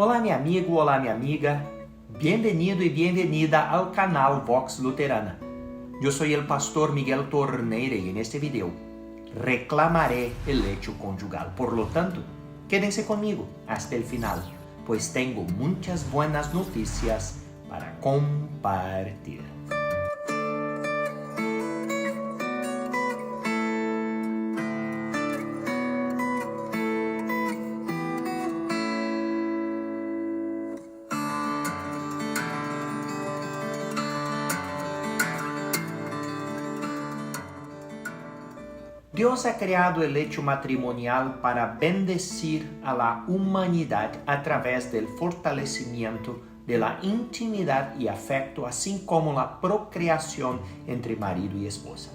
Olá, meu amigo, olá, minha amiga. Bienvenido y bienvenida al canal Vox Luterana. Yo soy el pastor Miguel Torneire y en este video reclamaré el hecho conyugal. Por lo tanto, quédense conmigo hasta el final, pues tengo muchas buenas noticias para compartir. Dios ha creado el hecho matrimonial para bendecir a la humanidad a través del fortalecimiento de la intimidad y afecto, así como la procreación entre marido y esposa.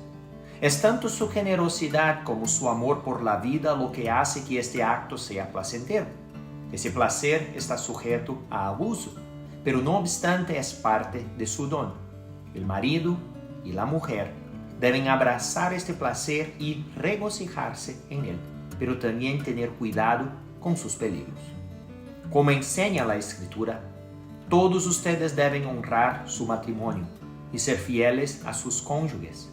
Es tanto su generosidad como su amor por la vida lo que hace que este acto sea placentero. Ese placer está sujeto a abuso, pero no obstante es parte de su don. El marido y la mujer deben abrazar este placer y regocijarse en él, pero también tener cuidado con sus peligros. Como enseña la Escritura, todos ustedes deben honrar su matrimonio y ser fieles a sus cónyuges,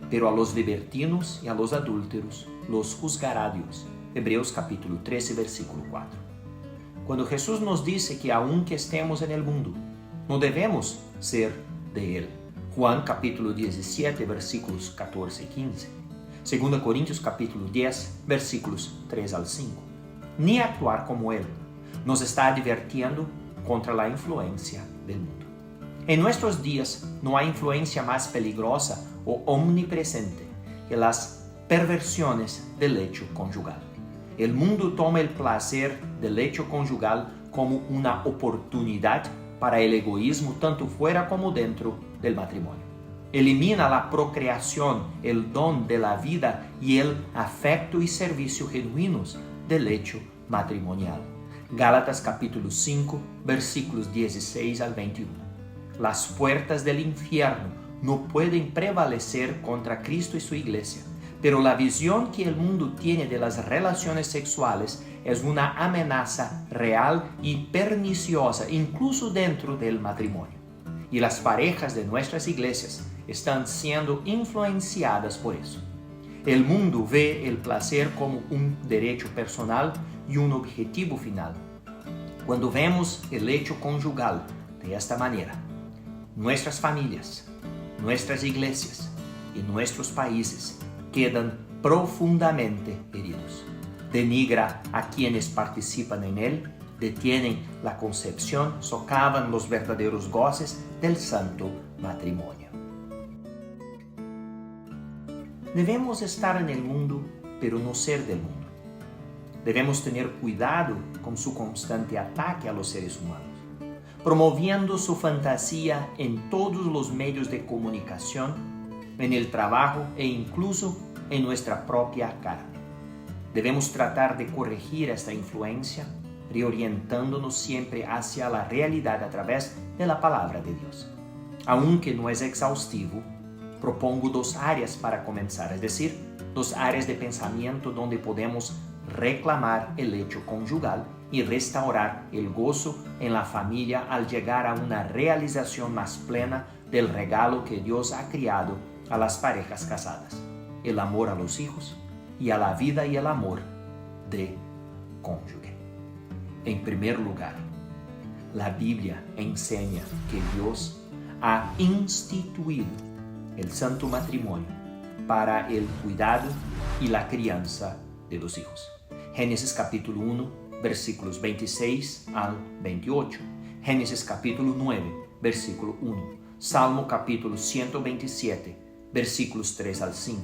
pero a los libertinos y a los adúlteros los juzgará Dios. Hebreos capítulo 13, versículo 4. Cuando Jesús nos dice que aunque estemos en el mundo, no debemos ser de él. Juan capítulo 17, versículos 14 y 15. 2 Corintios capítulo 10, versículos 3 al 5. Ni actuar como él. Nos está advirtiendo contra la influencia del mundo. En nuestros días no hay influencia más peligrosa o omnipresente que las perversiones del hecho conyugal. El mundo toma el placer del hecho conyugal como una oportunidad para el egoísmo tanto fuera como dentro del matrimonio. Elimina la procreación, el don de la vida y el afecto y servicio genuinos del hecho matrimonial. Gálatas capítulo 5, versículos 16 al 21. Las puertas del infierno no pueden prevalecer contra Cristo y su iglesia, pero la visión que el mundo tiene de las relaciones sexuales es una amenaza real y perniciosa, incluso dentro del matrimonio. Y las parejas de nuestras iglesias están siendo influenciadas por eso. El mundo ve el placer como un derecho personal y un objetivo final. Cuando vemos el hecho conyugal de esta manera, nuestras familias, nuestras iglesias y nuestros países quedan profundamente heridos. Denigra a quienes participan en él, detienen la concepción, socavan los verdaderos goces del santo matrimonio. Debemos estar en el mundo, pero no ser del mundo. Debemos tener cuidado con su constante ataque a los seres humanos, promoviendo su fantasía en todos los medios de comunicación, en el trabajo e incluso en nuestra propia carne. Debemos tratar de corregir esta influencia, reorientándonos siempre hacia la realidad a través de la palabra de Dios. Aunque no es exhaustivo, propongo dos áreas para comenzar, es decir, dos áreas de pensamiento donde podemos reclamar el hecho conyugal y restaurar el gozo en la familia al llegar a una realización más plena del regalo que Dios ha criado a las parejas casadas: el amor a los hijos y a la vida y el amor de cónyuge. En primer lugar, la Biblia enseña que Dios ha instituido el santo matrimonio para el cuidado y la crianza de los hijos. Génesis capítulo 1, versículos 26 al 28. Génesis capítulo 9, versículo 1. Salmo capítulo 127, versículos 3 al 5.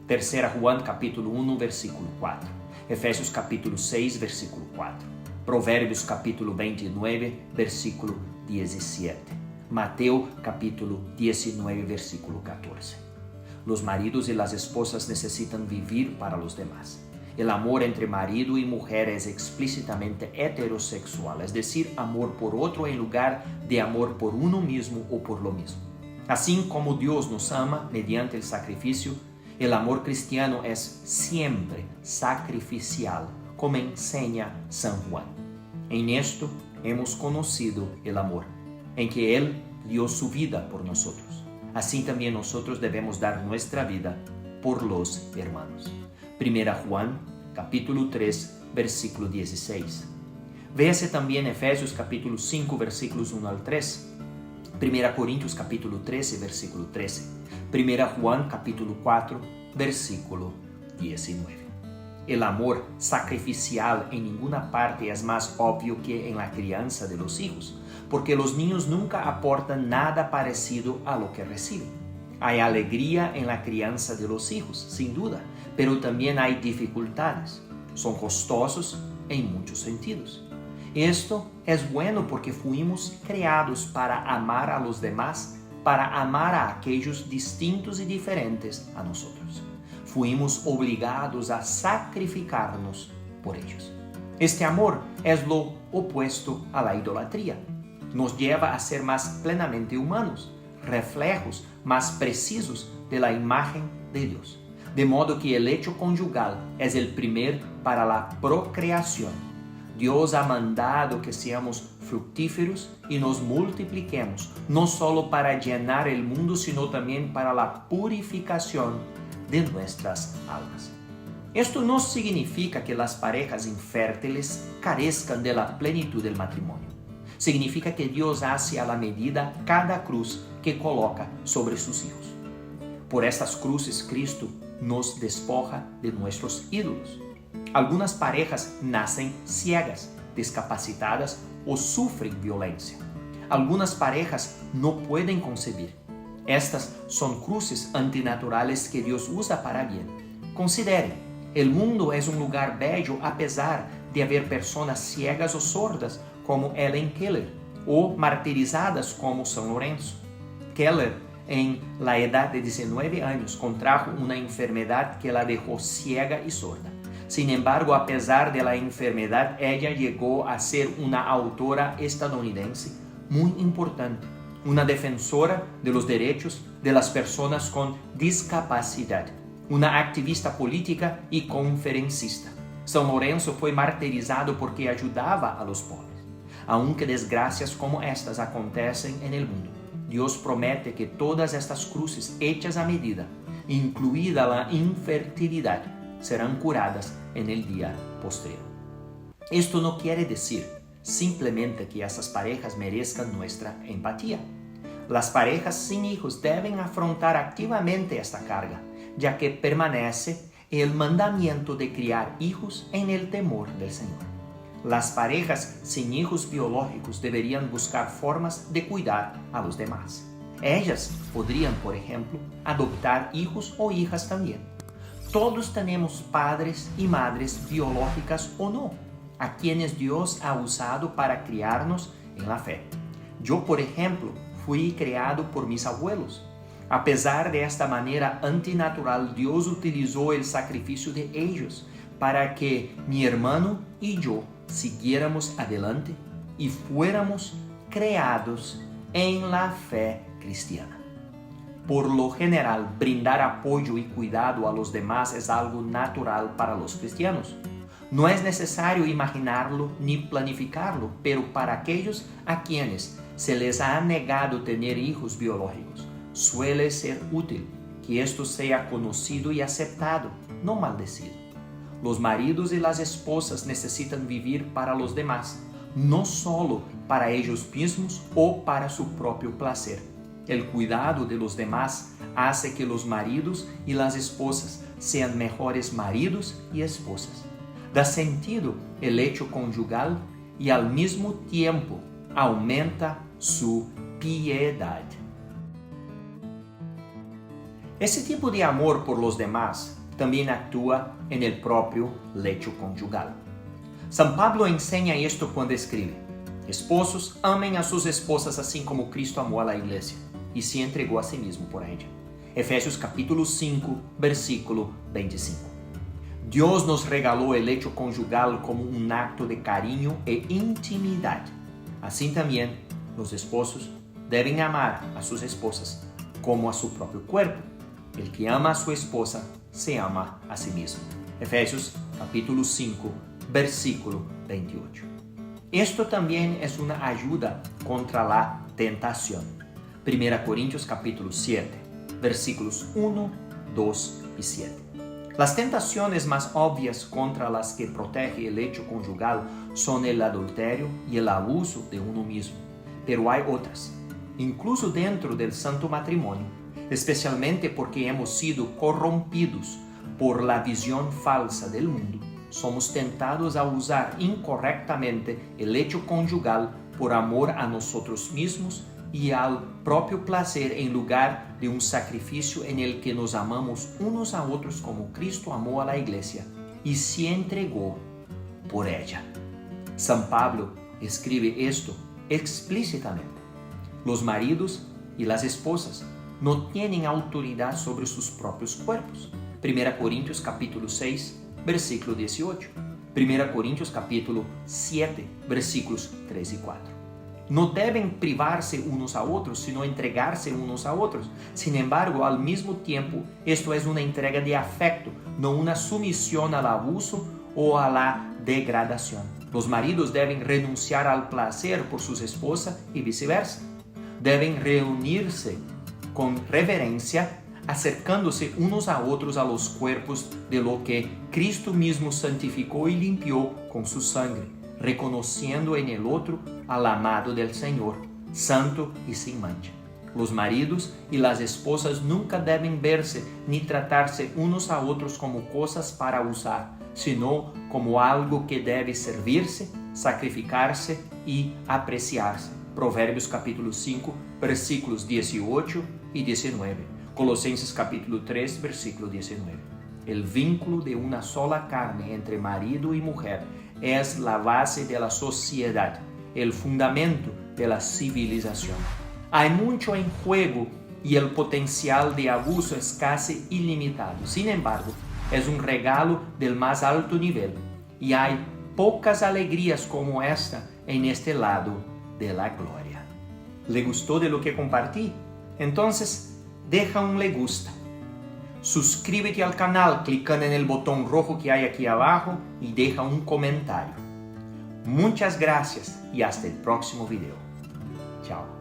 Tercera Juan capítulo 1, versículo 4. Efesios capítulo 6, versículo 4. Provérbios capítulo 29, versículo 17. Mateo capítulo 19, versículo 14. Los maridos y las esposas necesitan vivir para los demás. El amor entre marido y mujer es explícitamente heterosexual, es decir, amor por otro en lugar de amor por uno mismo o por lo mismo. Así como Dios nos ama mediante el sacrificio, el amor cristiano es siempre sacrificial, como enseña San Juan. En esto, hemos conocido el amor, en que Él dio su vida por nosotros. Así también nosotros debemos dar nuestra vida por los hermanos. 1 Juan, capítulo 3, versículo 16. Véase también Efesios, capítulo 5, versículos 1 al 3. 1 Corintios, capítulo 13, versículo 13. 1 Juan, capítulo 4, versículo 19. El amor sacrificial en ninguna parte es más obvio que en la crianza de los hijos, porque los niños nunca aportan nada parecido a lo que reciben. Hay alegría en la crianza de los hijos, sin duda, pero también hay dificultades. Son costosos en muchos sentidos. Esto es bueno porque fuimos creados para amar a los demás, para amar a aquellos distintos y diferentes a nosotros. Fuimos obligados a sacrificarnos por ellos. Este amor es lo opuesto a la idolatría. Nos lleva a ser más plenamente humanos, reflejos más precisos de la imagen de Dios. De modo que el hecho conyugal es el primer para la procreación. Dios ha mandado que seamos fructíferos y nos multipliquemos, no solo para llenar el mundo, sino también para la purificación de nuestras almas. Esto no significa que las parejas infértiles carezcan de la plenitud del matrimonio. Significa que Dios hace a la medida cada cruz que coloca sobre sus hijos. Por estas cruces Cristo nos despoja de nuestros ídolos. Algunas parejas nacen ciegas, discapacitadas o sufren violencia. Algunas parejas no pueden concebir. Estas son cruces antinaturales que Dios usa para bien. Considere, el mundo es un lugar bello a pesar de haber personas ciegas o sordas como Helen Keller o martirizadas como San Lorenzo. Keller, en la edad de 19 años, contrajo una enfermedad que la dejó ciega y sorda. Sin embargo, a pesar de la enfermedad, ella llegó a ser una autora estadounidense muy importante, una defensora de los derechos de las personas con discapacidad, una activista política y conferencista. San Lorenzo fue martirizado porque ayudaba a los pobres. Aunque desgracias como estas acontecen en el mundo, Dios promete que todas estas cruces hechas a medida, incluida la infertilidad, serán curadas en el día posterior. Esto no quiere decir simplemente que esas parejas merezcan nuestra empatía. Las parejas sin hijos deben afrontar activamente esta carga, ya que permanece el mandamiento de criar hijos en el temor del Señor. Las parejas sin hijos biológicos deberían buscar formas de cuidar a los demás. Ellas podrían, por ejemplo, adoptar hijos o hijas también. Todos tenemos padres y madres biológicas o no, a quienes Dios ha usado para criarnos en la fe. Yo, por ejemplo, fui criado por mis abuelos. A pesar de esta manera antinatural, Dios utilizó el sacrificio de ellos para que mi hermano y yo siguiéramos adelante y fuéramos creados en la fe cristiana. Por lo general, brindar apoyo y cuidado a los demás es algo natural para los cristianos. No es necesario imaginarlo ni planificarlo, pero para aquellos a quienes se les ha negado tener hijos biológicos, suele ser útil que esto sea conocido y aceptado, no maldecido. Los maridos y las esposas necesitan vivir para los demás, no solo para ellos mismos o para su propio placer. El cuidado de los demás hace que los maridos y las esposas sean mejores maridos y esposas. Da sentido el hecho conyugal y al mismo tiempo aumenta su piedad. Ese tipo de amor por los demás también actúa en el propio lecho conyugal. San Pablo enseña esto cuando escribe: esposos, amen a sus esposas así como Cristo amó a la iglesia y se entregó a sí mismo por ella. Efesios capítulo 5, versículo 25. Dios nos regaló el lecho conyugal como un acto de cariño e intimidad. Así también, los esposos deben amar a sus esposas como a su propio cuerpo. El que ama a su esposa se ama a sí mismo. Efesios capítulo 5, versículo 28. Esto también es una ayuda contra la tentación. 1 Corintios capítulo 7, versículos 1, 2 y 7. Las tentaciones más obvias contra las que protege el hecho conyugal son el adulterio y el abuso de uno mismo. Pero hay otras, incluso dentro del santo matrimonio, especialmente porque hemos sido corrompidos por la visión falsa del mundo. Somos tentados a usar incorrectamente el hecho conyugal por amor a nosotros mismos y al propio placer en lugar de un sacrificio en el que nos amamos unos a otros como Cristo amó a la iglesia y se entregó por ella. San Pablo escribe esto explícitamente. Los maridos y las esposas no tienen autoridad sobre sus propios cuerpos. 1 Corintios capítulo 6, versículo 18. 1 Corintios capítulo 7, versículos 3 y 4. No deben privarse unos a otros, sino entregarse unos a otros. Sin embargo, al mismo tiempo, esto es una entrega de afecto, no una sumisión al abuso o a la degradación. Los maridos deben renunciar al placer por sus esposas y viceversa. Deben reunirse con reverencia, acercándose unos a otros a los cuerpos de lo que Cristo mismo santificó y limpió con su sangre, reconociendo en el otro al amado del Señor, santo y sin mancha. Los maridos y las esposas nunca deben verse ni tratarse unos a otros como cosas para usar, sino como algo que debe servirse, sacrificarse y apreciarse. Provérbios capítulo 5, versículos 18 y 19. Colosenses capítulo 3, versículo 19. El vínculo de una sola carne entre marido y mujer es la base de la sociedad, el fundamento de la civilización. Hay mucho en juego y el potencial de abuso es casi ilimitado. Sin embargo, es un regalo del más alto nivel y hay pocas alegrías como esta en este lado de la gloria. ¿Le gustó de lo que compartí? Entonces, deja un le gusta. Suscríbete al canal clicando en el botón rojo que hay aquí abajo y deja un comentario. Muchas gracias y hasta el próximo video. Chao.